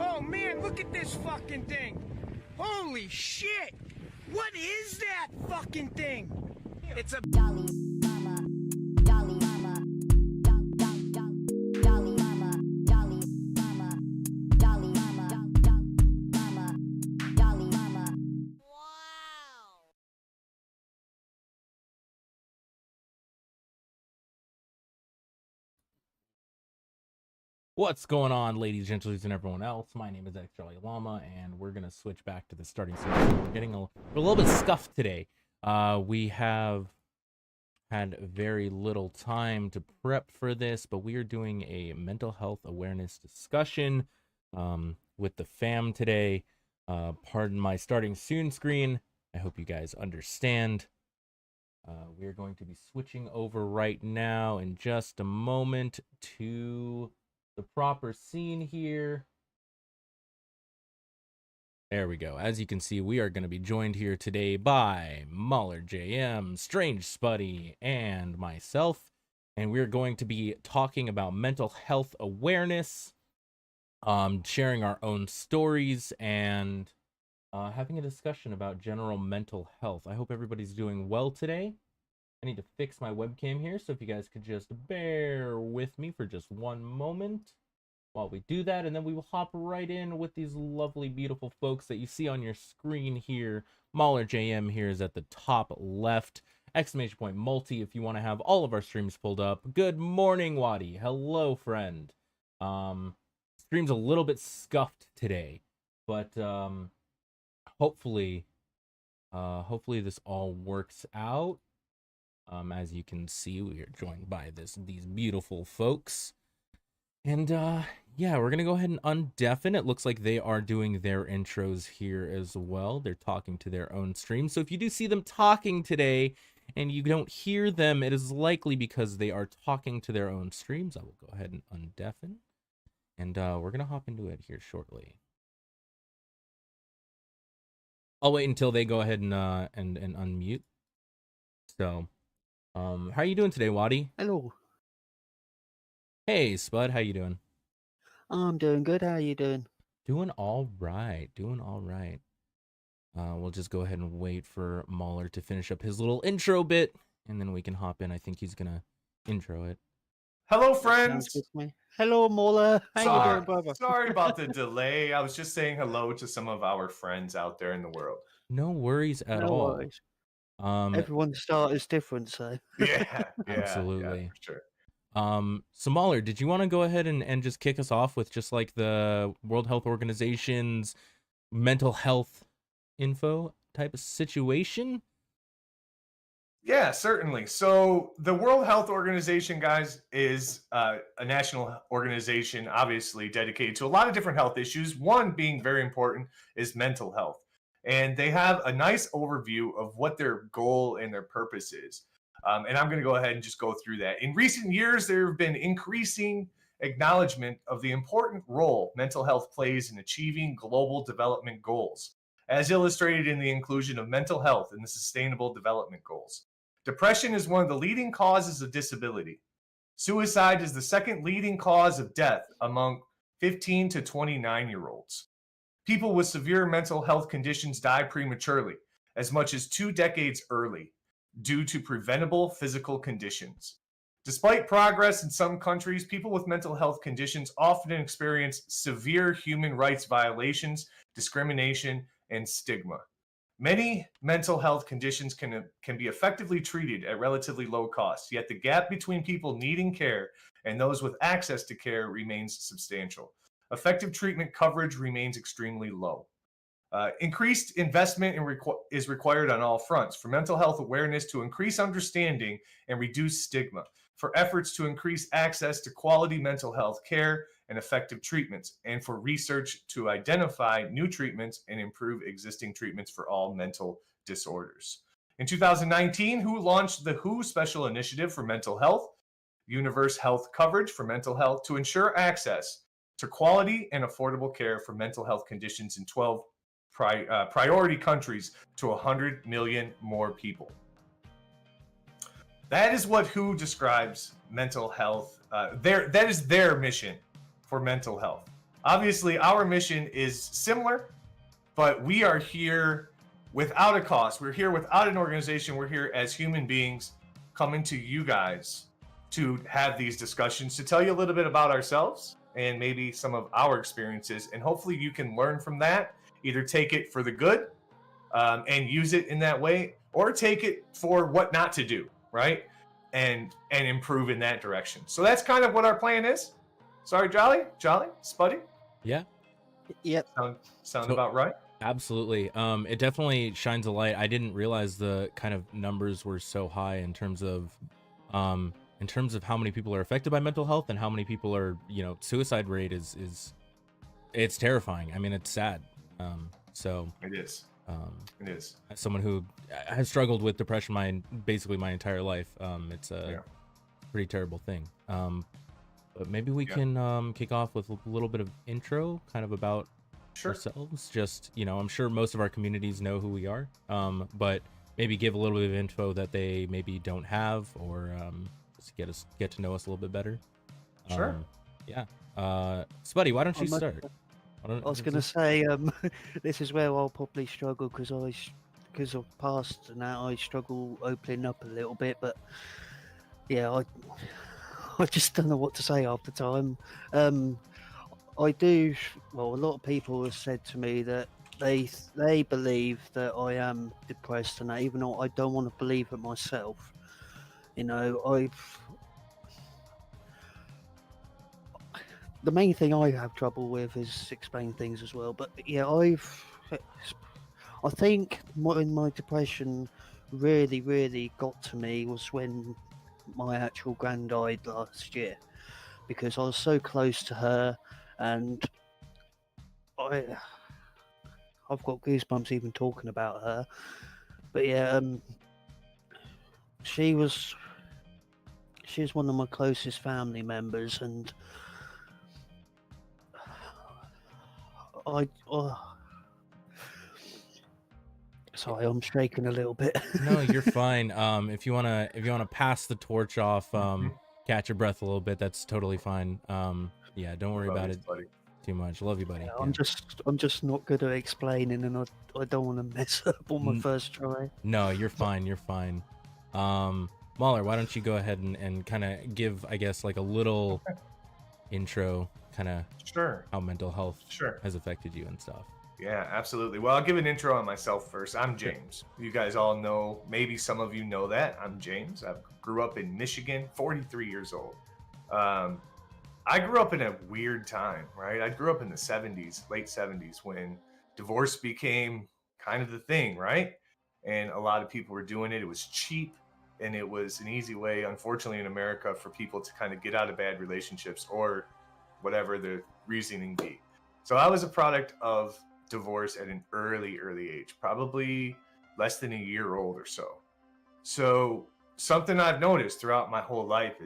Oh man, look at this fucking thing. Holy shit. What is that fucking thing? It's a Dolly Mama, Dolly Mama, Dolly Mama, Dolly Mama, Dolly Mama, Mama, Dolly Mama. Wow. What's going on, ladies, gentlemen, and everyone else? My name is X-Jolly Llama, and we're gonna switch back to the starting series. We're getting a little bit scuffed today. We have had very little time to prep for this, but we are doing a mental health awareness discussion with the fam today. Pardon my starting soon screen. I hope you guys understand. We are going to be switching over right now in just a moment to the proper scene here. There we go. As you can see, we are going to be joined here today by Mahler JM, Strange Spuddy, and myself. And we're going to be talking about mental health awareness, sharing our own stories, and having a discussion about general mental health. I hope everybody's doing well today. I need to fix my webcam here, so if you guys could just bear with me for just one moment while we do that, and then we will hop right in with these lovely, beautiful folks that you see on your screen here. Mahler JM here is at the top left. Exclamation point multi if you want to have all of our streams pulled up. Good morning, Wadi. Hello, friend. Stream's a little bit scuffed today, but hopefully this all works out. As you can see, we are joined by these beautiful folks. And yeah, we're gonna go ahead and undeafen. It looks like they are doing their intros here as well. They're talking to their own stream. So if you do see them talking today and you don't hear them, it is likely because they are talking to their own streams. I will go ahead and undeafen. And we're gonna hop into it here shortly. I'll wait until they go ahead and unmute. So how are you doing today, Wadi? Hello. Hey, Spud, how you doing? I'm doing good. How are you doing? Doing all right. Doing all right. We'll just go ahead and wait for Mahler to finish up his little intro bit, and then we can hop in. I think he's gonna intro it. Hello, Sounds friends. good to me. Hello, Mola. How you doing, brother? Sorry about the delay. I was just saying hello to some of our friends out there in the world. No worries at No all. worries. Um, Everyone's start is different, so. Yeah, Absolutely. yeah, for sure. so Mahler, did you want to go ahead and just kick us off with just like the World Health Organization's mental health info type of situation? Yeah, certainly. So the World Health Organization, guys, is a national organization, obviously dedicated to a lot of different health issues. One being very important is mental health. And they have a nice overview of what their goal and their purpose is. And I'm going to go ahead and just go through that. In recent years, there have been increasing acknowledgement of the important role mental health plays in achieving global development goals, as illustrated in the inclusion of mental health in the Sustainable Development Goals. Depression is one of the leading causes of disability. Suicide is the second leading cause of death among 15 to 29-year-olds. People with severe mental health conditions die prematurely, as much as 2 decades early, due to preventable physical conditions. Despite progress in some countries, people with mental health conditions often experience severe human rights violations, discrimination, and stigma. Many mental health conditions can be effectively treated at relatively low cost, yet the gap between people needing care and those with access to care remains substantial. Effective treatment coverage remains extremely low. Increased investment is required on all fronts, for mental health awareness to increase understanding and reduce stigma, for efforts to increase access to quality mental health care and effective treatments, and for research to identify new treatments and improve existing treatments for all mental disorders. In 2019, WHO launched the WHO Special Initiative for Mental Health, Universal Health Coverage for Mental Health, to ensure access to quality and affordable care for mental health conditions in 12 priority countries to 100 million more people. That is what WHO describes mental health. That is their mission for mental health. Obviously, our mission is similar, but we are here without a cost. We're here without an organization. We're here as human beings coming to you guys to have these discussions, to tell you a little bit about ourselves and maybe some of our experiences. And hopefully you can learn from that, either take it for the good and use it in that way, or take it for what not to do, right? And improve in that direction. So that's kind of what our plan is. Sorry, Jolly, Spuddy. Yeah, Yep. Sound So- about right? absolutely. It definitely shines a light. I didn't realize the kind of numbers were so high in terms of how many people are affected by mental health and how many people are, suicide rate is it's terrifying. I mean, it's sad. So It is. It is. as someone who has struggled with depression basically my entire life, it's a pretty terrible thing. But maybe we can kick off with a little bit of intro, kind of about Sure. ourselves. Just, I'm sure most of our communities know who we are, but maybe give a little bit of info that they maybe don't have, or just get to know us a little bit better. Sure. Yeah. Spuddy, why don't you start? I was going to say, this is where I'll probably struggle because of past and that I struggle opening up a little bit, but yeah, I just don't know what to say half the time. I do. Well, a lot of people have said to me that they believe that I am depressed, and that even though I don't want to believe it myself, the main thing I have trouble with is explaining things as well. But yeah, I think when my depression really got to me was when my actual gran died last year, because I was so close to her, and I've got goosebumps even talking about her. But yeah, she was one of my closest family members, and sorry, I'm shaking a little bit. No, you're fine. If you wanna pass the torch off, catch your breath a little bit, that's totally fine. Yeah, don't worry about it Buddy. too much. Love you, buddy. Yeah, Yeah. I'm just not good at explaining, and I don't want to mess up on my first try. No, you're fine. You're fine. Mahler, why don't you go ahead and kind of give, I guess, like a little intro, kind of Sure. how mental health Sure. has affected you and stuff. Yeah, absolutely. Well, I'll give an intro on myself first. I'm James. You guys all know, maybe some of you know that. I'm James. I grew up in Michigan, 43 years old. I grew up in a weird time, right? I grew up in the 70s, late 70s, when divorce became kind of the thing, right? And a lot of people were doing it. It was cheap, and it was an easy way, unfortunately, in America, for people to kind of get out of bad relationships or whatever the reasoning be. So I was a product of divorce at an early age, probably less than a year old or so. So something I've noticed throughout my whole life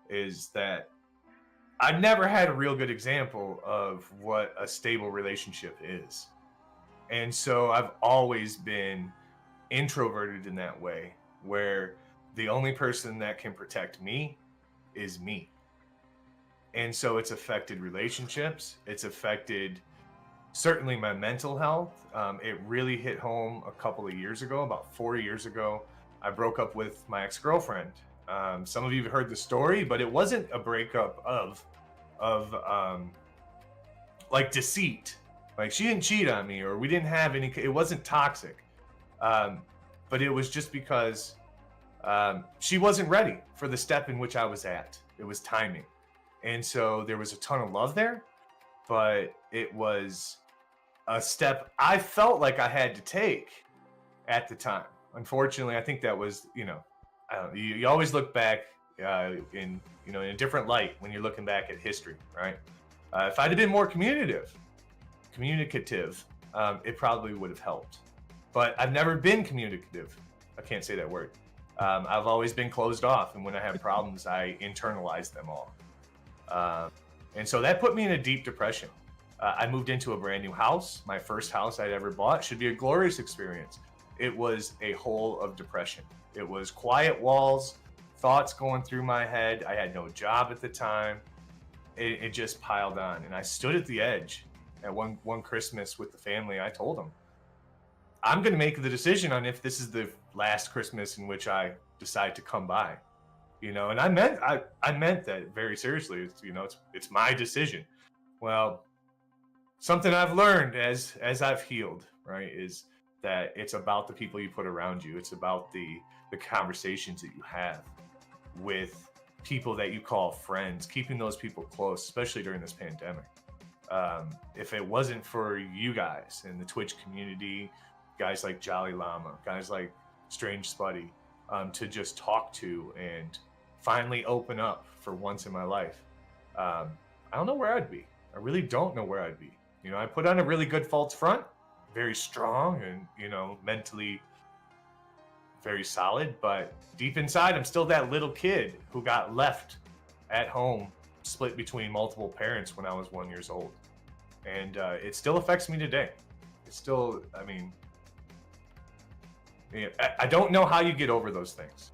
is that I've never had a real good example of what a stable relationship is. And so I've always been introverted in that way, where the only person that can protect me is me. And so it's affected relationships. It's affected certainly my mental health. It really hit home a couple of years ago, about 4 years ago. I broke up with my ex-girlfriend. Some of you have heard the story, but it wasn't a breakup of like deceit. Like, she didn't cheat on me, or we didn't have any, it wasn't toxic. But it was just because she wasn't ready for the step in which I was at. It was timing. And so there was a ton of love there, but it was a step I felt like I had to take at the time. Unfortunately, I think that was, I don't know, you always look back in a different light when you're looking back at history, right? If I'd have been more communicative, it probably would have helped. But I've never been communicative. I can't say that word. I've always been closed off, and when I have problems, I internalize them all. And so that put me in a deep depression. I moved into a brand new house. My first house I'd ever bought. Should be a glorious experience. It was a hole of depression. It was quiet walls, thoughts going through my head. I had no job at the time. it just piled on. And I stood at the edge at one Christmas with the family. I told them, I'm going to make the decision on if this is the last Christmas in which I decide to come by, you know. And I meant that very seriously. It's, you know, it's my decision. Well, something I've learned as I've healed, right, is that it's about the people you put around you. It's about the conversations that you have with people that you call friends, keeping those people close, especially during this pandemic. If it wasn't for you guys in the Twitch community, guys like Jolly Llama, guys like Strange Spuddy, to just talk to and finally open up for once in my life, I don't know where I'd be. I really don't know where I'd be. You know, I put on a really good false front, very strong and, you know, mentally very solid, but deep inside, I'm still that little kid who got left at home, split between multiple parents when I was 1 year old. And it still affects me today. It's still, I mean, I don't know how you get over those things.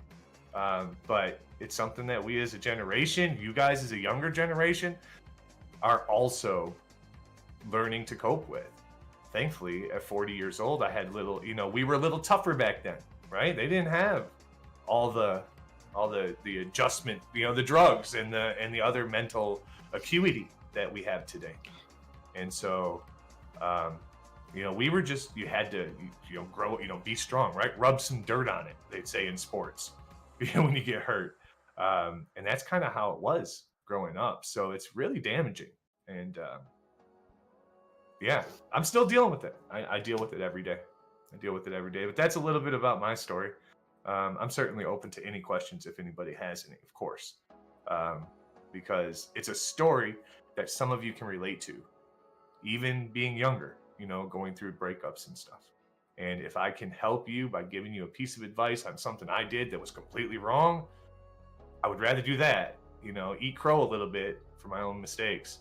But it's something that we as a generation, you guys as a younger generation, are also learning to cope with. Thankfully, at 40 years old, I had little, you know, we were a little tougher back then, right? They didn't have all the adjustment, you know, the drugs and the other mental acuity that we have today. And so, you know, we were just, you had to, you know, grow, you know, be strong, right? Rub some dirt on it, they'd say in sports, you know, when you get hurt. And that's kind of how it was growing up. So it's really damaging. And yeah, I'm still dealing with it. I deal with it every day. But that's a little bit about my story. I'm certainly open to any questions if anybody has any, of course, because it's a story that some of you can relate to, even being younger, you know, going through breakups and stuff. And if I can help you by giving you a piece of advice on something I did that was completely wrong, I would rather do that, you know, eat crow a little bit for my own mistakes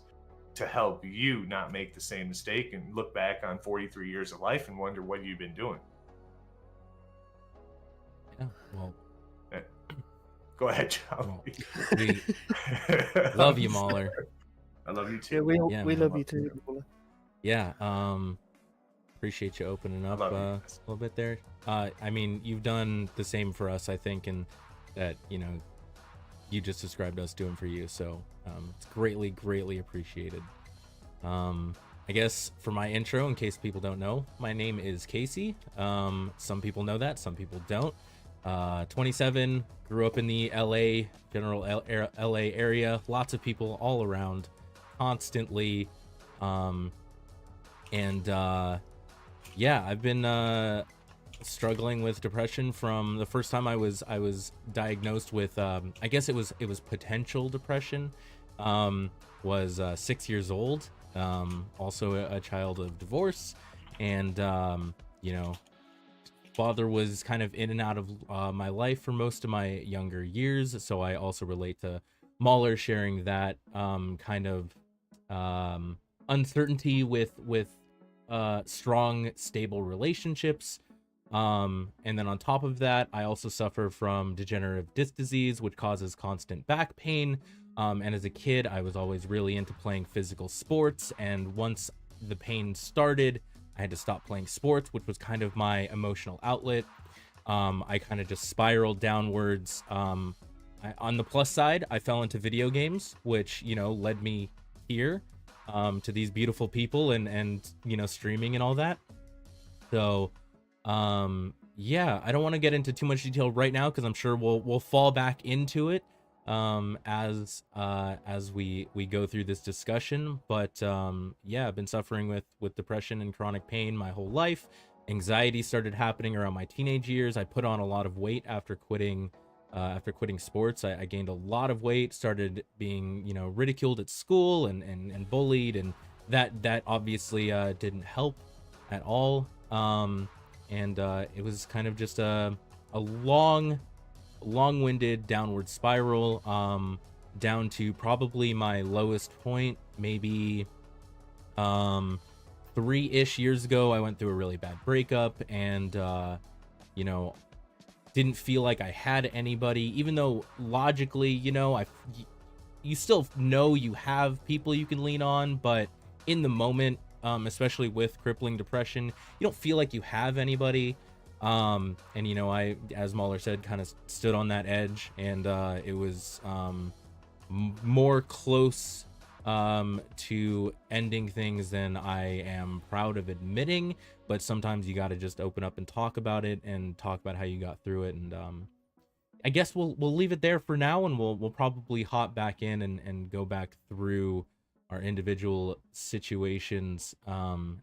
to help you not make the same mistake and look back on 43 years of life and wonder what you've been doing. Yeah, well, go ahead, Charlie. Well, we love you, Mauler. I love you too. Yeah, we love you too. Yeah, appreciate you opening up a little bit there. I mean, you've done the same for us, I think, and that, you know, you just described us doing for you. So it's greatly appreciated. I guess for my intro, in case people don't know, my name is Casey. Some people know that, some people don't. 27, grew up in the general LA area, lots of people all around constantly. Yeah, I've been struggling with depression from the first time I was diagnosed with I guess it was potential depression. Was 6 years old, also a child of divorce, and you know, father was kind of in and out of my life for most of my younger years, so I also relate to Mauler sharing that kind of uncertainty with strong, stable relationships. And then on top of that, I also suffer from degenerative disc disease, which causes constant back pain. And as a kid, I was always really into playing physical sports. And once the pain started, I had to stop playing sports, which was kind of my emotional outlet. I kind of just spiraled downwards. On the plus side, I fell into video games, which, you know, led me here, to these beautiful people and, you know, streaming and all that. So, yeah, I don't want to get into too much detail right now, because I'm sure we'll fall back into it as we go through this discussion. But yeah, I've been suffering with depression and chronic pain my whole life. Anxiety started happening around my teenage years. I put on a lot of weight after quitting sports. I gained a lot of weight, started being, you know, ridiculed at school and bullied, and that obviously didn't help at all. And it was kind of just a long-winded downward spiral, down to probably my lowest point, maybe 3-ish years ago. I went through a really bad breakup, and you know, didn't feel like I had anybody, even though logically, you know, you still know you have people you can lean on, but in the moment, especially with crippling depression, you don't feel like you have anybody. And you know, I, as Mahler said, kind of stood on that edge, and it was more close to ending things than I am proud of admitting. But sometimes you got to just open up and talk about it, and talk about how you got through it. And I guess we'll leave it there for now, and we'll probably hop back in and go back through our individual situations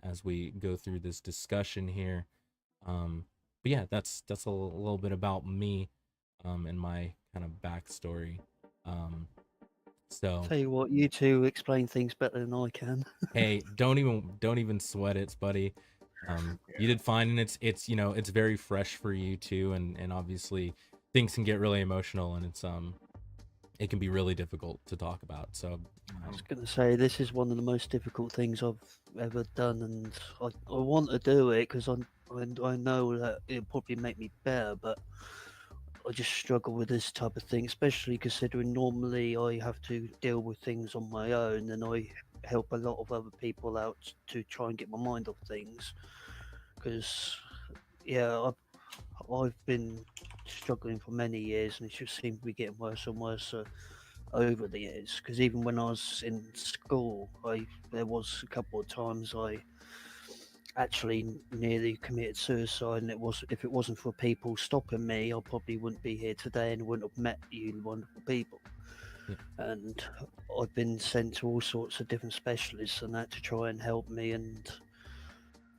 as we go through this discussion here. But yeah, that's a little bit about me and my kind of backstory. So Tell you what, you two explain things better than I can. hey, don't even sweat it, buddy. You did fine, and it's you know, it's very fresh for you too, and obviously things can get really emotional, and it can be really difficult to talk about. So I was going to say, this is one of the most difficult things I've ever done, and I want to do it because I know that it'll probably make me better, but I just struggle with this type of thing, especially considering normally I have to deal with things on my own, and I help a lot of other people out to try and get my mind off things. Because, yeah, I've been struggling for many years, and it just seems to be getting worse and worse over the years. Because even when I was in school, there was a couple of times I actually nearly committed suicide, and if it wasn't for people stopping me, I probably wouldn't be here today and wouldn't have met you wonderful people. Yeah. And I've been sent to all sorts of different specialists and that to try and help me, and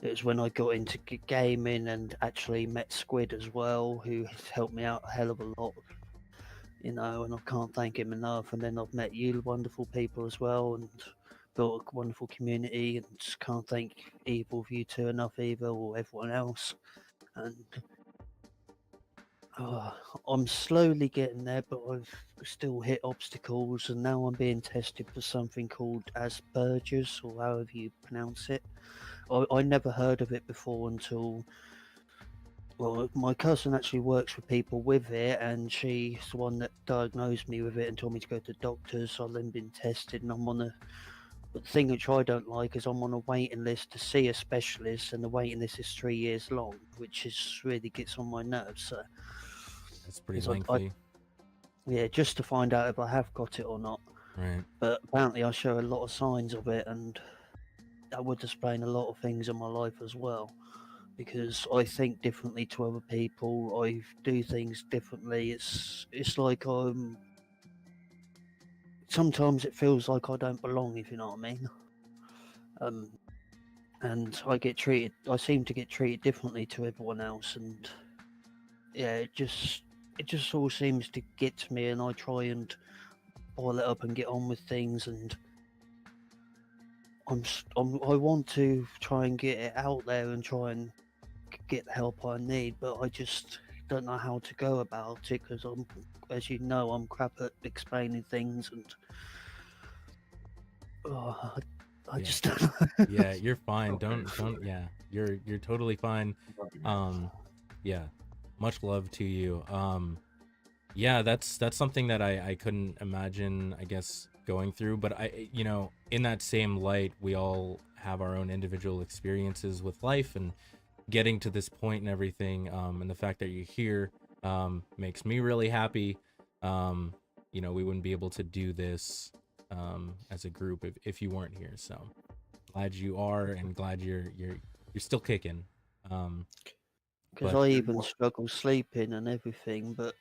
it was when I got into gaming and actually met Squid as well, who helped me out a hell of a lot, you know, and I can't thank him enough. And then I've met you wonderful people as well, and built a wonderful community, and just can't thank either of you two enough either, or everyone else. And I'm slowly getting there, but I've still hit obstacles, and now I'm being tested for something called Asperger's, or however you pronounce it. I never heard of it before until, well, my cousin actually works with people with it, and she's the one that diagnosed me with it and told me to go to doctors. I've then been tested, and I'm on a, but the thing which I don't like is I'm on a waiting list to see a specialist, and the waiting list is 3 years long, which is really gets on my nerves. So that's pretty 'cause lengthy. yeah, just to find out if I have got it or not. Right. But apparently I show a lot of signs of it, and that would explain a lot of things in my life as well, because I think differently to other people. I do things differently. It's like sometimes it feels like I don't belong, if you know what I mean. And I seem to get treated differently to everyone else, and yeah, it just all seems to get to me, and I try and boil it up and get on with things, and I want to try and get it out there and try and get the help I need, but I just don't know how to go about it, because as you know, I'm crap at explaining things, and I Yeah. just don't know. Yeah, you're fine. Don't yeah, you're totally fine. Yeah, much love to you. Yeah, that's something that I couldn't imagine, I guess, going through. But I, you know, in that same light, we all have our own individual experiences with life and getting to this point and everything. And the fact that you're here makes me really happy. You know, we wouldn't be able to do this as a group if you weren't here. So glad you are, and glad you're still kicking. Because But I even struggle sleeping and everything. But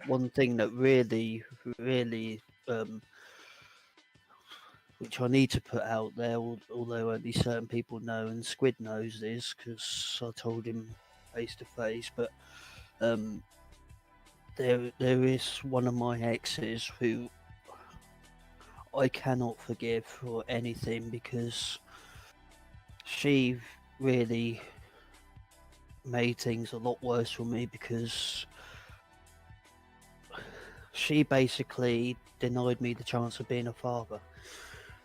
one thing that really, really, which I need to put out there, although only certain people know, and Squid knows this because I told him face to face. But there is one of my exes who I cannot forgive for anything, because she really made things a lot worse for me, because she basically denied me the chance of being a father.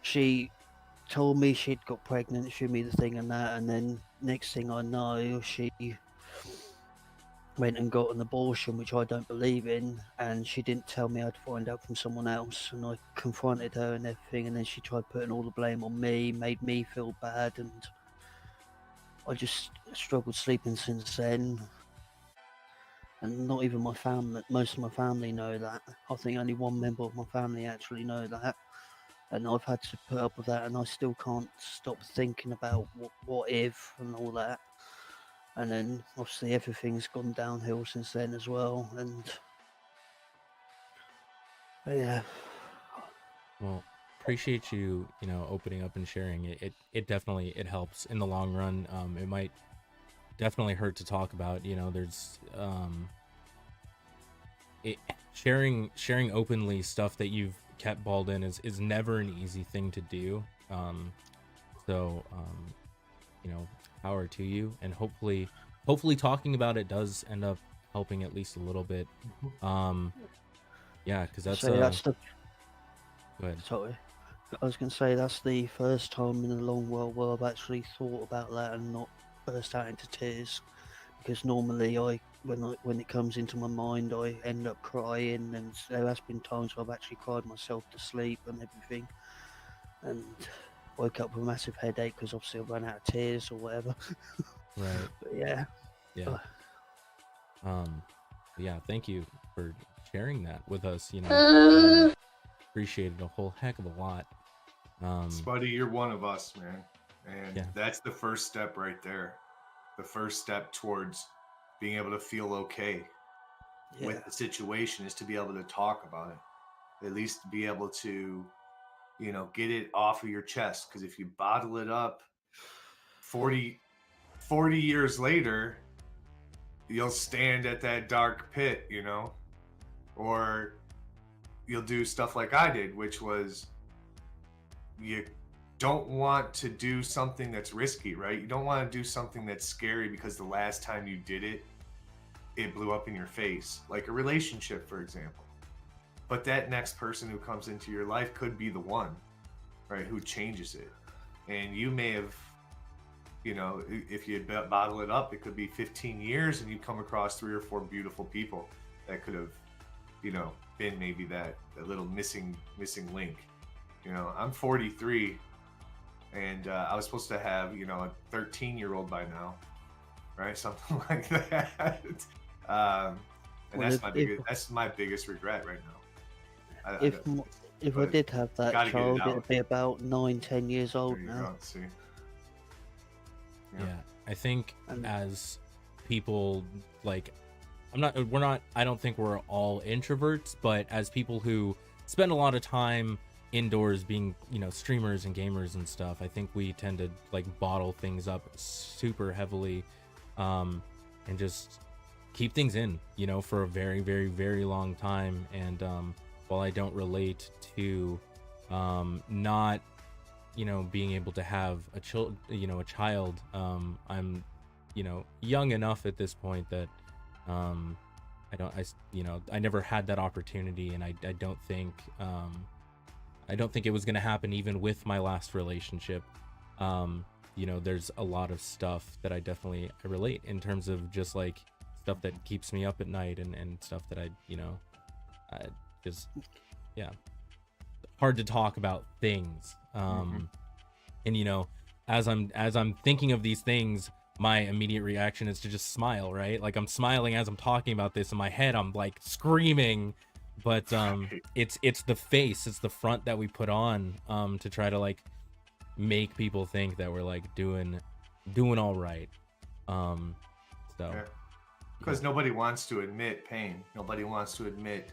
She told me she'd got pregnant, showed me the thing and that, and then next thing I know, she went and got an abortion, which I don't believe in, and she didn't tell me I'd find out from someone else, and I confronted her and everything, and then she tried putting all the blame on me, made me feel bad, and I just struggled sleeping since then. And not even my family, most of my family know that. I think only one member of my family actually know that, and I've had to put up with that, and I still can't stop thinking about what if and all that. And then obviously everything's gone downhill since then as well, and yeah. Well, appreciate you, opening up and sharing it. It definitely, it helps in the long run. It might definitely hurt to talk about, there's, sharing openly stuff that you've kept balled in is never an easy thing to do. So, power to you, and hopefully talking about it does end up helping at least a little bit. Yeah, because that's So that's the. Go ahead. Sorry, I was going to say that's the first time in a long while where I've actually thought about that and not burst out into tears. Because normally when it comes into my mind, I end up crying, and there has been times where I've actually cried myself to sleep and everything, and woke up with a massive headache because obviously I ran out of tears or whatever. Right. But yeah. Yeah, thank you for sharing that with us. Appreciate it a whole heck of a lot. Spuddy, you're one of us, man, and Yeah. that's the first step right there. The first step towards being able to feel okay with the situation is to be able to talk about it, at least be able to, get it off of your chest. Because if you bottle it up 40 years later, you'll stand at that dark pit, or you'll do stuff like I did, which was you don't want to do something that's risky, right? You don't want to do something that's scary because the last time you did it, it blew up in your face, like a relationship, for example. But that next person who comes into your life could be the one, right, who changes it. And you may have, if you bottle it up, it could be 15 years and you come across 3 or 4 beautiful people that could have, been maybe that little missing link. I'm 43. And I was supposed to have, a 13-year-old by now, right? Something like that. And Well, that's my biggest regret right now. If I did have that gotta get it child, out. it'd be about 9-10 years old There you now. go. See. Yeah, I think And- as people, like, I don't think we're all introverts, but as people who spend a lot of time indoors being, streamers and gamers and stuff, I think we tend to like bottle things up super heavily, and just keep things in, for a very, very, very long time. And while I don't relate to not being able to have a child, I'm young enough at this point that I never had that opportunity, and I don't think it was going to happen even with my last relationship. There's a lot of stuff that I relate in terms of just like stuff that keeps me up at night, and stuff that I just, yeah, hard to talk about things. And as I'm thinking of these things, my immediate reaction is to just smile, right? Like I'm smiling as I'm talking about this. In my head, I'm like screaming, but it's the face, it's the front that we put on to try to like make people think that we're like doing all right. Because nobody wants to admit pain. Nobody wants to admit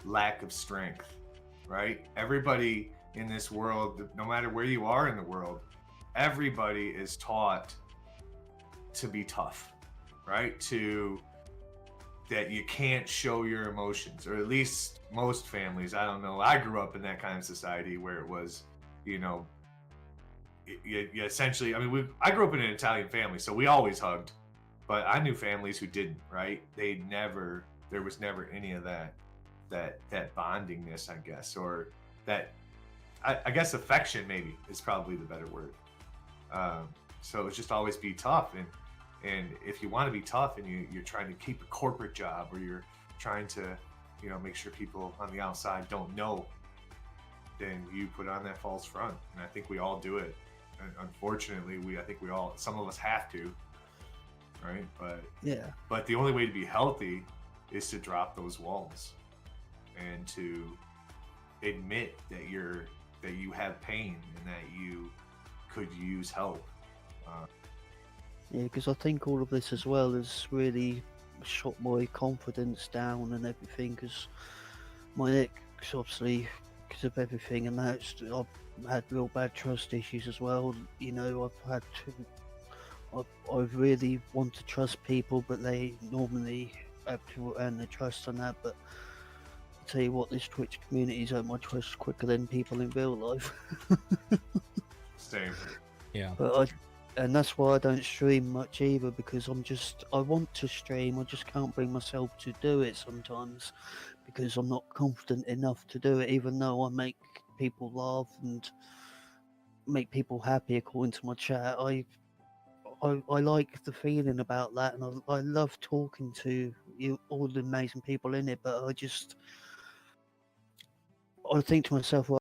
lack of strength, right? Everybody in this world, no matter where you are in the world, everybody is taught to be tough, right? That you can't show your emotions, or at least most families. I don't know. I grew up in that kind of society where it was, you essentially, I grew up in an Italian family, so we always hugged, but I knew families who didn't, right? There was never any of that bondingness, I guess, or that, I guess affection maybe is probably the better word. So it's just always be tough. And And if you want to be tough and you're trying to keep a corporate job, or you're trying to, make sure people on the outside don't know, then you put on that false front. And I think we all do it. And unfortunately, some of us have to, right? But the only way to be healthy is to drop those walls and to admit that you have pain and that you could use help. Yeah, because I think all of this as well has really shot my confidence down and everything. Because my ex, obviously, because of everything, and I've had real bad trust issues as well. I really want to trust people, but they normally have to earn the trust on that. But I tell you what, this Twitch community's earned my trust quicker than people in real life. Same. Yeah. And that's why I don't stream much either, because I want to stream, I just can't bring myself to do it sometimes, because I'm not confident enough to do it, even though I make people laugh and make people happy according to my chat. I like the feeling about that, and I love talking to you, all the amazing people in it, but I think to myself, well,